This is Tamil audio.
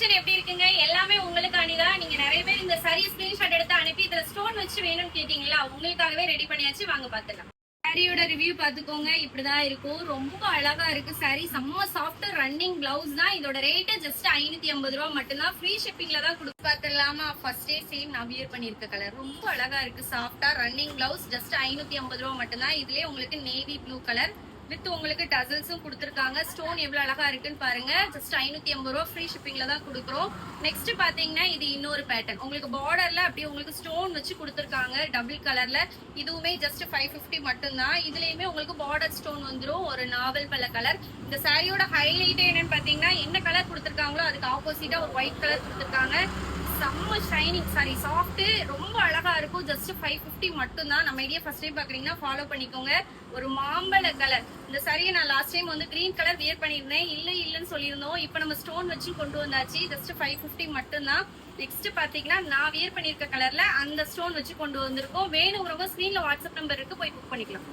கலெக்ஷன் எப்படி இருக்குங்க? எல்லாமே உங்களுக்காண்டிதான். நீங்க நிறைய பேர் இந்த saree ஸ்கிரீன்ஷாட் எடுத்து அனுப்பி இதுல ஸ்டோன் வச்சு வேணும்னு கேட்டீங்களா? உங்களுக்காகவே ரெடி பண்ணியாச்சு. வாங்க பாத்துக்கலாம். சாரியோட ரிவ்யூ பாத்துக்கோங்க. இப்படிதான் இருக்கும். ரொம்ப அழகா இருக்கு சாரி. செம்ம சாஃப்ட் ரன்னிங் பிளவுஸ் தான். இதோட ரேட் ஜஸ்ட் 550 ரூபா மட்டும்தான். ஃப்ரீ ஷிப்பிங்ல தான் கொடுத்து பாத்துலாமா. ஃபர்ஸ்ட் டே சேம் நான் வியர் பண்ணிருக்க கலர் ரொம்ப அழகா இருக்கு. சாஃப்டா ரன்னிங் பிளவுஸ் ஜஸ்ட் 550 ரூபா மட்டும்தான். இதுலயே உங்களுக்கு நேவி ப்ளூ கலர் வித் உங்களுக்கு டசல்ஸும் கொடுத்துருக்காங்க. ஸ்டோன் எவ்வளவு அழகா இருக்குன்னு பாருங்க. ஜஸ்ட் 550 ரூபா ஃப்ரீ ஷிப்பிங்ல தான் கொடுக்குறோம். நெக்ஸ்ட் பாத்தீங்கன்னா இது இன்னொரு பேட்டர்ன். உங்களுக்கு பார்டர்ல அப்படியே உங்களுக்கு ஸ்டோன் வச்சு கொடுத்துருக்காங்க டபுள் கலர்ல. இதுவுமே ஜஸ்ட் 550 மட்டும்தான். இதுலயுமே உங்களுக்கு பார்டர் ஸ்டோன் வந்துடும். ஒரு நாவல் பல்ல கலர். இந்த சாரியோட ஹைலைட் என்னன்னு பாத்தீங்கன்னா என்ன கலர் கொடுத்துருக்காங்களோ அதுக்கு ஆப்போசிட்டா ஒரு ஒயிட் கலர் கொடுத்துருக்காங்க. செம்ம ஷைனிங் சாரி. சாஃப்ட் ரொம்ப அழகா இருக்கும். ஜஸ்ட் 550 மட்டும்தான். நம்ம ஐடியா ஃபர்ஸ்ட் டைம் பாக்குறீங்கன்னா ஃபாலோ பண்ணிக்கோங்க. ஒரு மாம்பழ கலர். இந்த சாரியை நான் லாஸ்ட் டைம் வந்து கிரீன் கலர் வியர் பண்ணியிருந்தேன். இல்லன்னு சொல்லியிருந்தோம். இப்போ நம்ம ஸ்டோன் வச்சு கொண்டு வந்தாச்சு. ஜஸ்ட் 550 மட்டும்தான். நெக்ஸ்ட் பாத்தீங்கன்னா நான் வியர் பண்ணிருக்க கலர்ல அந்த ஸ்டோன் வச்சு கொண்டு வந்திருக்கோம். வேணுங்கிறவங்க ஸ்கிரீன்ல வாட்ஸ்அப் நம்பர் இருக்கு, போய் புக் பண்ணிக்கலாம்.